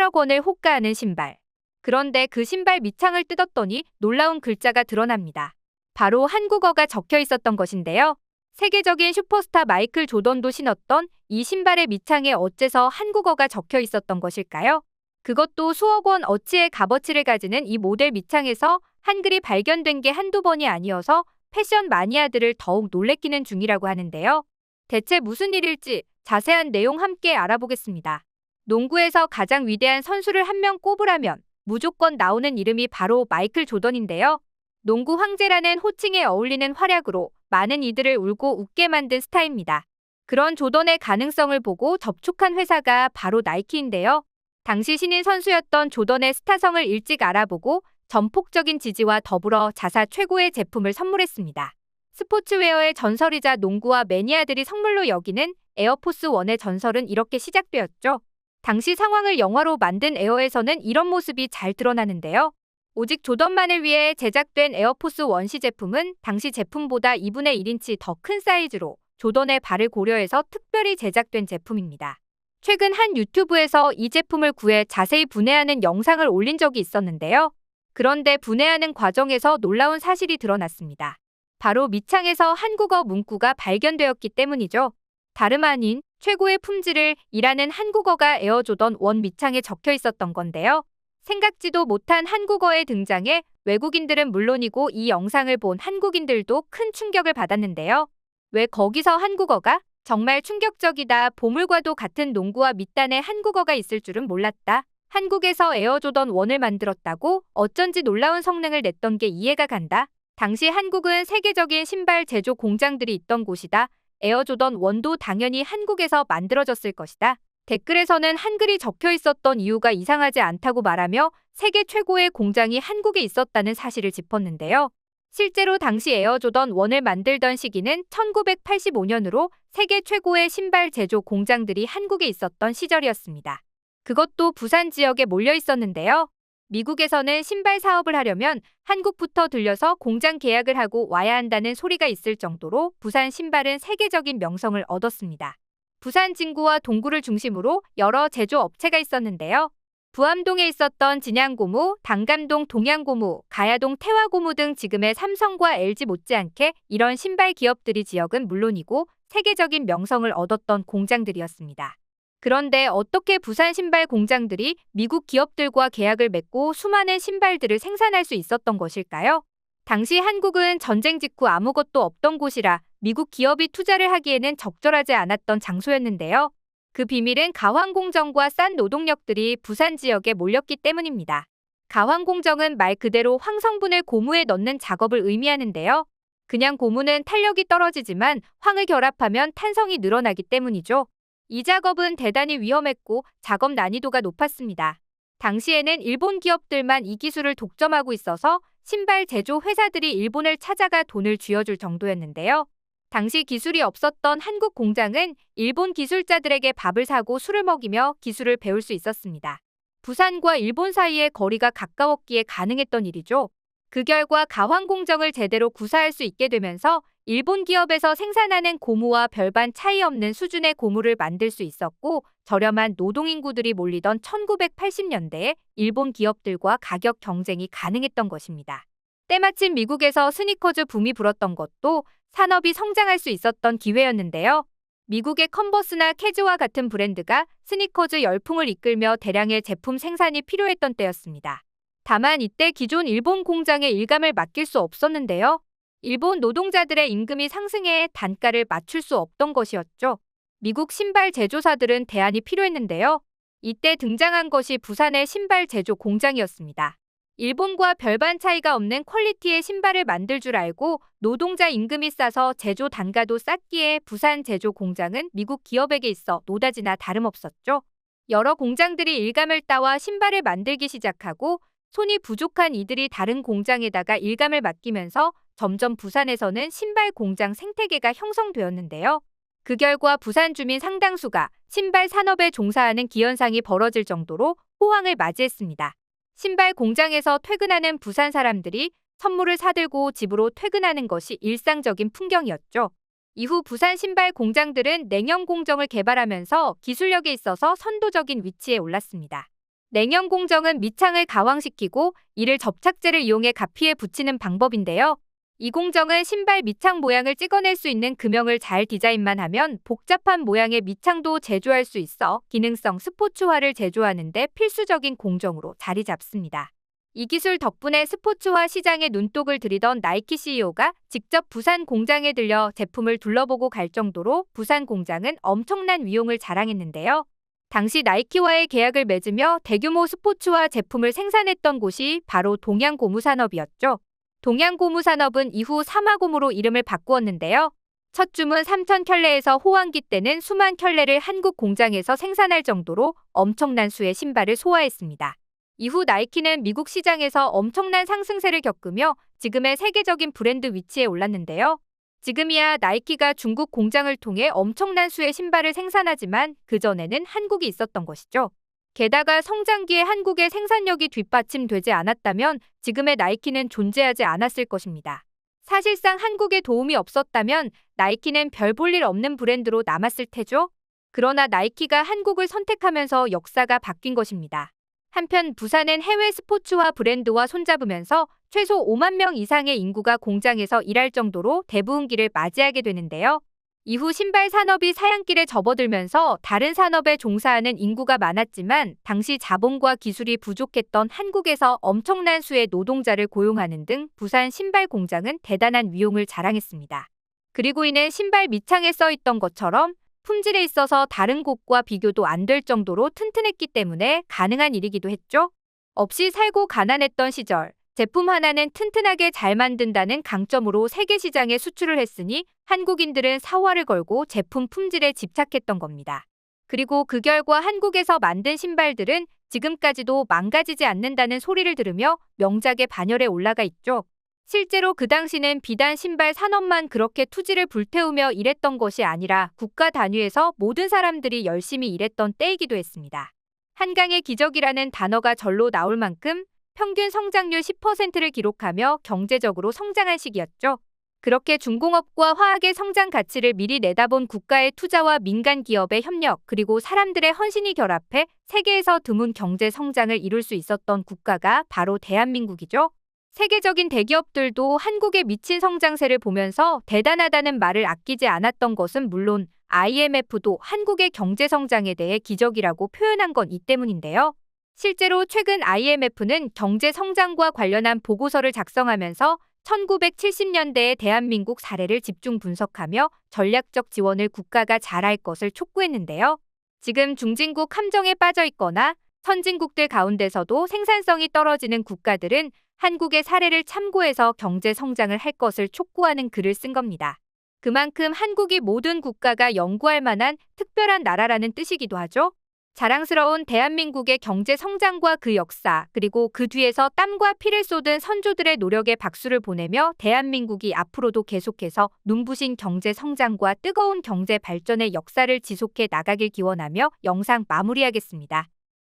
수억 원을 호가하는 신발. 그런데 그 신발 밑창을 뜯었더니 놀라운 글자가 드러납니다. 바로 한국어가 적혀 있었던 것인데요. 세계적인 슈퍼스타 마이클 조던도 신었던 이 신발의 밑창에 어째서 한국어가 적혀 있었던 것일까요? 그것도 수억 원 어치의 값어치를 가지는 이 모델 밑창에서 한글이 발견된 게 한두 번이 아니어서 패션 마니아들을 더욱 놀래키는 중이라고 하는데요. 대체 무슨 일일지 자세한 내용 함께 알아보겠습니다. 농구에서 가장 위대한 선수를 한 명 꼽으라면 무조건 나오는 이름이 바로 마이클 조던인데요. 농구 황제라는 호칭에 어울리는 활약으로 많은 이들을 울고 웃게 만든 스타입니다. 그런 조던의 가능성을 보고 접촉한 회사가 바로 나이키인데요. 당시 신인 선수였던 조던의 스타성을 일찍 알아보고 전폭적인 지지와 더불어 자사 최고의 제품을 선물했습니다. 스포츠웨어의 전설이자 농구와 매니아들이 선물로 여기는 에어포스 1의 전설은 이렇게 시작되었죠. 당시 상황을 영화로 만든 에어에서는 이런 모습이 잘 드러나는데요. 오직 조던만을 위해 제작된 에어포스 1 시제품은 당시 제품보다 2분의 1인치 더 큰 사이즈로 조던의 발을 고려해서 특별히 제작된 제품입니다. 최근 한 유튜브에서 이 제품을 구해 자세히 분해하는 영상을 올린 적이 있었는데요. 그런데 분해하는 과정에서 놀라운 사실이 드러났습니다. 바로 밑창에서 한국어 문구가 발견되었기 때문이죠. 다름 아닌 최고의 품질을 이라는 한국어가 에어조던 1 밑창에 적혀 있었던 건데요. 생각지도 못한 한국어의 등장에 외국인들은 물론이고 이 영상을 본 한국인들도 큰 충격을 받았는데요. 왜 거기서 한국어가? 정말 충격적이다. 보물과도 같은 농구와 밑단에 한국어가 있을 줄은 몰랐다. 한국에서 에어조던 1을 만들었다고? 어쩐지 놀라운 성능을 냈던 게 이해가 간다. 당시 한국은 세계적인 신발 제조 공장들이 있던 곳이다. 에어조던 1도 당연히 한국에서 만들어졌을 것이다. 댓글에서는 한글이 적혀 있었던 이유가 이상하지 않다고 말하며 세계 최고의 공장이 한국에 있었다는 사실을 짚었는데요. 실제로 당시 에어조던 1을 만들던 시기는 1985년으로 세계 최고의 신발 제조 공장들이 한국에 있었던 시절이었습니다. 그것도 부산 지역에 몰려 있었는데요. 미국에서는 신발 사업을 하려면 한국부터 들려서 공장 계약을 하고 와야 한다는 소리가 있을 정도로 부산 신발은 세계적인 명성을 얻었습니다. 부산 진구와 동구를 중심으로 여러 제조업체가 있었는데요. 부암동에 있었던 진양고무, 당감동 동양고무, 가야동 태화고무 등 지금의 삼성과 LG 못지않게 이런 신발 기업들이 지역은 물론이고 세계적인 명성을 얻었던 공장들이었습니다. 그런데 어떻게 부산 신발 공장들이 미국 기업들과 계약을 맺고 수많은 신발들을 생산할 수 있었던 것일까요? 당시 한국은 전쟁 직후 아무것도 없던 곳이라 미국 기업이 투자를 하기에는 적절하지 않았던 장소였는데요. 그 비밀은 가황공정과 싼 노동력들이 부산 지역에 몰렸기 때문입니다. 가황공정은 말 그대로 황성분을 고무에 넣는 작업을 의미하는데요. 그냥 고무는 탄력이 떨어지지만 황을 결합하면 탄성이 늘어나기 때문이죠. 이 작업은 대단히 위험했고 작업 난이도가 높았습니다. 당시에는 일본 기업들만 이 기술을 독점하고 있어서 신발 제조 회사들이 일본을 찾아가 돈을 쥐어줄 정도였는데요. 당시 기술이 없었던 한국 공장은 일본 기술자들에게 밥을 사고 술을 먹이며 기술을 배울 수 있었습니다. 부산과 일본 사이의 거리가 가까웠기에 가능했던 일이죠. 그 결과 가황공정을 제대로 구사할 수 있게 되면서 일본 기업에서 생산하는 고무와 별반 차이 없는 수준의 고무를 만들 수 있었고 저렴한 노동인구들이 몰리던 1980년대에 일본 기업들과 가격 경쟁이 가능했던 것입니다. 때마침 미국에서 스니커즈 붐이 불었던 것도 산업이 성장할 수 있었던 기회였는데요. 미국의 컨버스나 캐즈와 같은 브랜드가 스니커즈 열풍을 이끌며 대량의 제품 생산이 필요했던 때였습니다. 다만 이때 기존 일본 공장의 일감을 맡길 수 없었는데요. 일본 노동자들의 임금이 상승해 단가를 맞출 수 없던 것이었죠. 미국 신발 제조사들은 대안이 필요했는데요. 이때 등장한 것이 부산의 신발 제조 공장이었습니다. 일본과 별반 차이가 없는 퀄리티의 신발을 만들 줄 알고 노동자 임금이 싸서 제조 단가도 쌌기에 부산 제조 공장은 미국 기업에게 있어 노다지나 다름없었죠. 여러 공장들이 일감을 따와 신발을 만들기 시작하고 손이 부족한 이들이 다른 공장에다가 일감을 맡기면서 점점 부산에서는 신발 공장 생태계가 형성되었는데요. 그 결과 부산 주민 상당수가 신발 산업에 종사하는 기현상이 벌어질 정도로 호황을 맞이했습니다. 신발 공장에서 퇴근하는 부산 사람들이 선물을 사들고 집으로 퇴근하는 것이 일상적인 풍경이었죠. 이후 부산 신발 공장들은 냉형 공정을 개발하면서 기술력에 있어서 선도적인 위치에 올랐습니다. 냉형 공정은 밑창을 가왕시키고 이를 접착제를 이용해 가피에 붙이는 방법인데요. 이 공정은 신발 밑창 모양을 찍어낼 수 있는 금형을 잘 디자인만 하면 복잡한 모양의 밑창도 제조할 수 있어 기능성 스포츠화를 제조하는 데 필수적인 공정으로 자리 잡습니다. 이 기술 덕분에 스포츠화 시장에 눈독을 들이던 나이키 CEO가 직접 부산 공장에 들려 제품을 둘러보고 갈 정도로 부산 공장은 엄청난 위용을 자랑했는데요. 당시 나이키와의 계약을 맺으며 대규모 스포츠화 제품을 생산했던 곳이 바로 동양고무산업이었죠. 동양고무산업은 이후 사마고무로 이름을 바꾸었는데요. 첫 주문 3,000켤레에서 호황기 때는 수만 켤레를 한국 공장에서 생산할 정도로 엄청난 수의 신발을 소화했습니다. 이후 나이키는 미국 시장에서 엄청난 상승세를 겪으며 지금의 세계적인 브랜드 위치에 올랐는데요. 지금이야 나이키가 중국 공장을 통해 엄청난 수의 신발을 생산하지만 그전에는 한국이 있었던 것이죠. 게다가 성장기에 한국의 생산력이 뒷받침되지 않았다면 지금의 나이키는 존재하지 않았을 것입니다. 사실상 한국에 도움이 없었다면 나이키는 별 볼 일 없는 브랜드로 남았을 테죠. 그러나 나이키가 한국을 선택하면서 역사가 바뀐 것입니다. 한편 부산은 해외 스포츠화 브랜드와 손잡으면서 최소 5만 명 이상의 인구가 공장에서 일할 정도로 대부흥기를 맞이하게 되는데요. 이후 신발 산업이 사양길에 접어들면서 다른 산업에 종사하는 인구가 많았지만 당시 자본과 기술이 부족했던 한국에서 엄청난 수의 노동자를 고용하는 등 부산 신발 공장은 대단한 위용을 자랑했습니다. 그리고 이는 신발 밑창에 써있던 것처럼 품질에 있어서 다른 곳과 비교도 안 될 정도로 튼튼했기 때문에 가능한 일이기도 했죠. 없이 살고 가난했던 시절, 제품 하나는 튼튼하게 잘 만든다는 강점으로 세계 시장에 수출을 했으니 한국인들은 사활을 걸고 제품 품질에 집착했던 겁니다. 그리고 그 결과 한국에서 만든 신발들은 지금까지도 망가지지 않는다는 소리를 들으며 명작의 반열에 올라가 있죠. 실제로 그 당시는 비단 신발 산업만 그렇게 투지를 불태우며 일했던 것이 아니라 국가 단위에서 모든 사람들이 열심히 일했던 때이기도 했습니다. 한강의 기적이라는 단어가 절로 나올 만큼 평균 성장률 10%를 기록하며 경제적으로 성장한 시기였죠. 그렇게 중공업과 화학의 성장 가치를 미리 내다본 국가의 투자와 민간 기업의 협력 그리고 사람들의 헌신이 결합해 세계에서 드문 경제 성장을 이룰 수 있었던 국가가 바로 대한민국이죠. 세계적인 대기업들도 한국의 미친 성장세를 보면서 대단하다는 말을 아끼지 않았던 것은 물론 IMF도 한국의 경제 성장에 대해 기적이라고 표현한 건 이 때문인데요. 실제로 최근 IMF는 경제 성장과 관련한 보고서를 작성하면서 1970년대의 대한민국 사례를 집중 분석하며 전략적 지원을 국가가 잘할 것을 촉구했는데요. 지금 중진국 함정에 빠져 있거나 선진국들 가운데서도 생산성이 떨어지는 국가들은 한국의 사례를 참고해서 경제 성장을 할 것을 촉구하는 글을 쓴 겁니다. 그만큼 한국이 모든 국가가 연구할 만한 특별한 나라라는 뜻이기도 하죠. 자랑스러운 대한민국의 경제 성장과 그 역사, 그리고 그 뒤에서 땀과 피를 쏟은 선조들의 노력에 박수를 보내며 대한민국이 앞으로도 계속해서 눈부신 경제 성장과 뜨거운 경제 발전의 역사를 지속해 나가길 기원하며 영상 마무리하겠습니다.